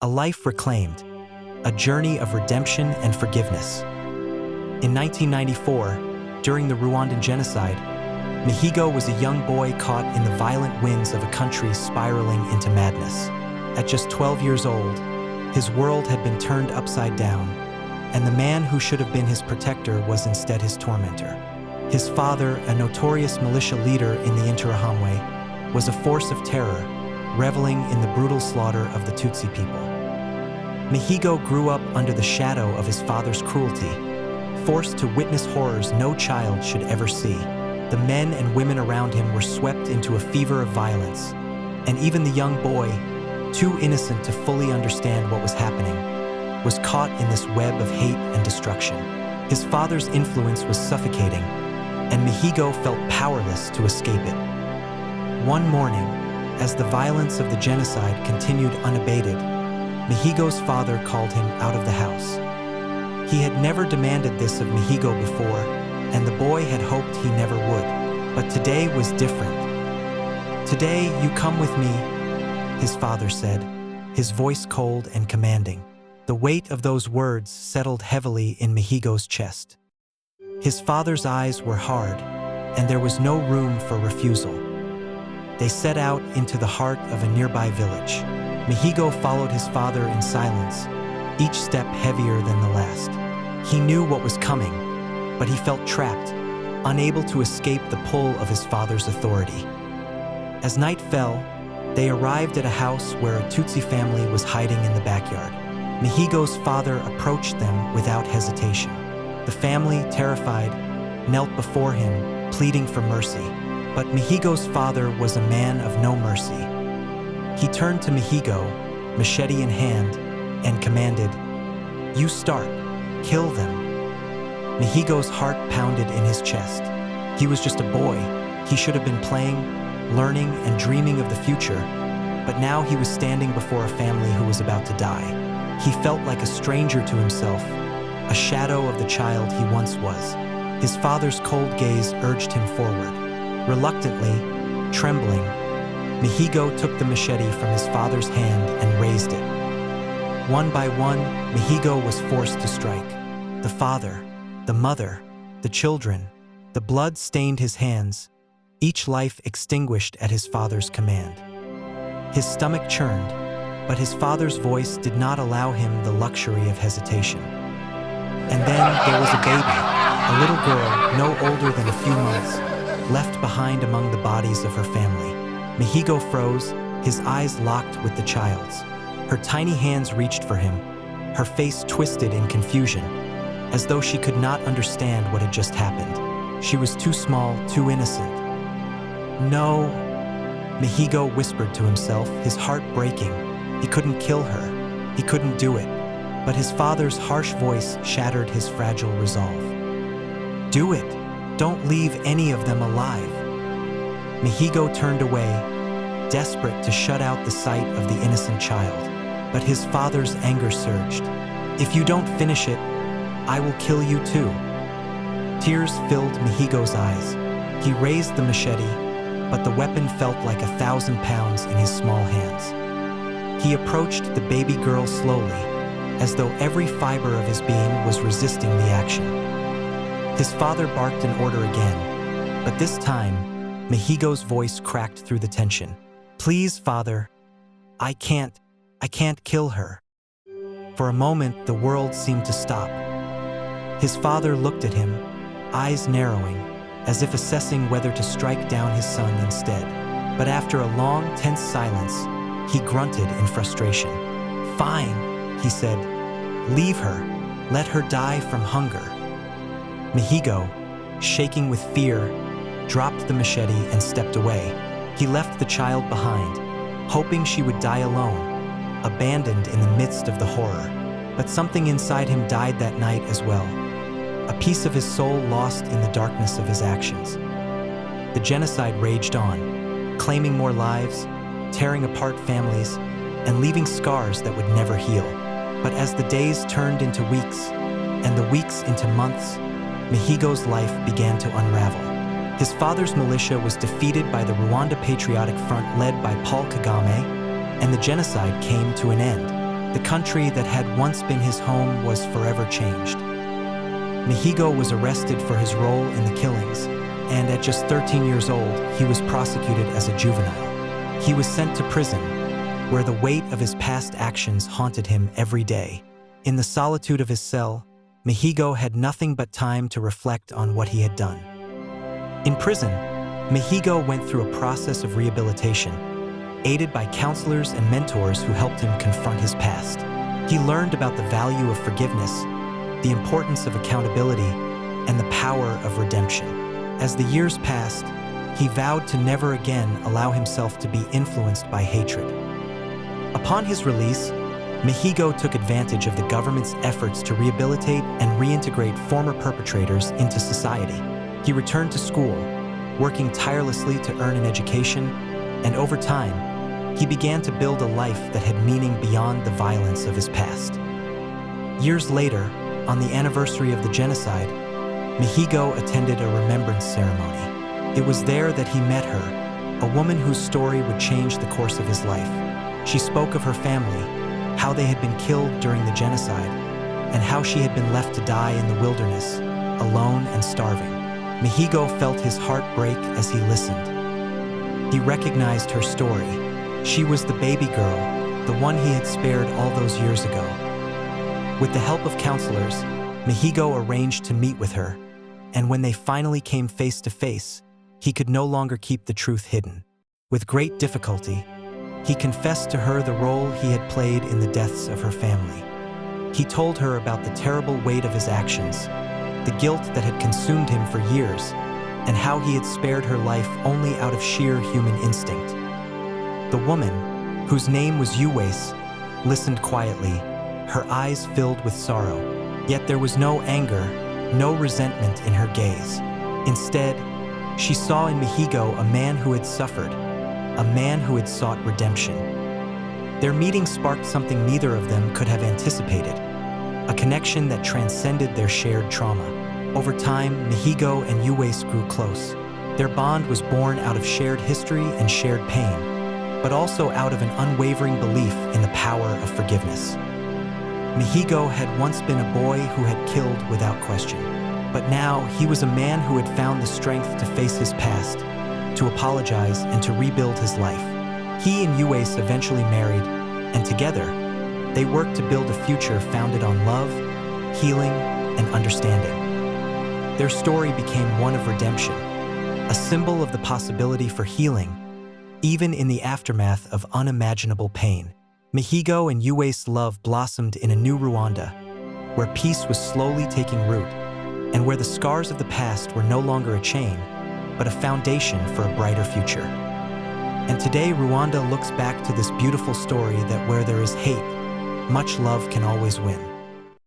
A life reclaimed, a journey of redemption and forgiveness. In 1994, during the Rwandan Genocide, Mihigo was a young boy caught in the violent winds of a country spiraling into madness. At just 12 years old, his world had been turned upside down, and the man who should have been his protector was instead his tormentor. His father, a notorious militia leader in the Interahamwe, was a force of terror, reveling in the brutal slaughter of the Tutsi people. Mihigo grew up under the shadow of his father's cruelty, forced to witness horrors no child should ever see. The men and women around him were swept into a fever of violence, and even the young boy, too innocent to fully understand what was happening, was caught in this web of hate and destruction. His father's influence was suffocating, and Mihigo felt powerless to escape it. One morning, as the violence of the genocide continued unabated, Mihigo's father called him out of the house. He had never demanded this of Mihigo before, and the boy had hoped he never would. But today was different. "Today, you come with me," his father said, his voice cold and commanding. The weight of those words settled heavily in Mihigo's chest. His father's eyes were hard, and there was no room for refusal. They set out into the heart of a nearby village. Mihigo followed his father in silence, each step heavier than the last. He knew what was coming, but he felt trapped, unable to escape the pull of his father's authority. As night fell, they arrived at a house where a Tutsi family was hiding in the backyard. Mihigo's father approached them without hesitation. The family, terrified, knelt before him, pleading for mercy. But Mihigo's father was a man of no mercy. He turned to Mihigo, machete in hand, and commanded, "You start. Kill them." Mihigo's heart pounded in his chest. He was just a boy. He should have been playing, learning, and dreaming of the future, but now he was standing before a family who was about to die. He felt like a stranger to himself, a shadow of the child he once was. His father's cold gaze urged him forward. Reluctantly, trembling, Mihigo took the machete from his father's hand and raised it. One by one, Mihigo was forced to strike. The father, the mother, the children, the blood stained his hands, each life extinguished at his father's command. His stomach churned, but his father's voice did not allow him the luxury of hesitation. And then there was a baby, a little girl no older than a few months, left behind among the bodies of her family. Mihigo froze, his eyes locked with the child's. Her tiny hands reached for him, her face twisted in confusion, as though she could not understand what had just happened. She was too small, too innocent. "No," Mihigo whispered to himself, his heart breaking. He couldn't kill her. He couldn't do it. But his father's harsh voice shattered his fragile resolve. "Do it. Don't leave any of them alive." Mihigo turned away, desperate to shut out the sight of the innocent child. But his father's anger surged. "If you don't finish it, I will kill you too." Tears filled Mihigo's eyes. He raised the machete, but the weapon felt like 1,000 pounds in his small hands. He approached the baby girl slowly, as though every fiber of his being was resisting the action. His father barked an order again, but this time, Mihigo's voice cracked through the tension. "Please, father, I can't kill her." For a moment, the world seemed to stop. His father looked at him, eyes narrowing, as if assessing whether to strike down his son instead. But after a long, tense silence, he grunted in frustration. "Fine," he said. "Leave her. Let her die from hunger." Mihigo, shaking with fear, dropped the machete and stepped away. He left the child behind, hoping she would die alone, abandoned in the midst of the horror. But something inside him died that night as well, a piece of his soul lost in the darkness of his actions. The genocide raged on, claiming more lives, tearing apart families, and leaving scars that would never heal. But as the days turned into weeks, and the weeks into months, Mihigo's life began to unravel. His father's militia was defeated by the Rwanda Patriotic Front led by Paul Kagame, and the genocide came to an end. country that had once been his home was forever changed. Mihigo was arrested for his role in the killings, and at just 13 years old, he was prosecuted as a juvenile. He was sent to prison, where the weight of his past actions haunted him every day. In the solitude of his cell, Mihigo had nothing but time to reflect on what he had done. In prison, Mihigo went through a process of rehabilitation, aided by counselors and mentors who helped him confront his past. He learned about the value of forgiveness, the importance of accountability, and the power of redemption. As the years passed, he vowed to never again allow himself to be influenced by hatred. Upon his release, Mihigo took advantage of the government's efforts to rehabilitate and reintegrate former perpetrators into society. He returned to school, working tirelessly to earn an education, and over time, he began to build a life that had meaning beyond the violence of his past. Years later, on the anniversary of the genocide, Mihigo attended a remembrance ceremony. It was there that he met her, a woman whose story would change the course of his life. She spoke of her family, how they had been killed during the genocide, and how she had been left to die in the wilderness, alone and starving. Mihigo felt his heart break as he listened. He recognized her story. She was the baby girl, the one he had spared all those years ago. With the help of counselors, Mihigo arranged to meet with her, and when they finally came face to face, he could no longer keep the truth hidden. With great difficulty, he confessed to her the role he had played in the deaths of her family. He told her about the terrible weight of his actions, the guilt that had consumed him for years, and how he had spared her life only out of sheer human instinct. The woman, whose name was Uwais, listened quietly, her eyes filled with sorrow. Yet there was no anger, no resentment in her gaze. Instead, she saw in Mihigo a man who had suffered, a man who had sought redemption. Their meeting sparked something neither of them could have anticipated, a connection that transcended their shared trauma. Over time, Mihigo and Uwais grew close. Their bond was born out of shared history and shared pain, but also out of an unwavering belief in the power of forgiveness. Mihigo had once been a boy who had killed without question, but now he was a man who had found the strength to face his past, to apologize, and to rebuild his life. He and Uwais eventually married, and together, they worked to build a future founded on love, healing, and understanding. Their story became one of redemption, a symbol of the possibility for healing, even in the aftermath of unimaginable pain. Mihigo and Uwais' love blossomed in a new Rwanda, where peace was slowly taking root, and where the scars of the past were no longer a chain, but a foundation for a brighter future. And today, Rwanda looks back to this beautiful story that where there is hate, much love can always win.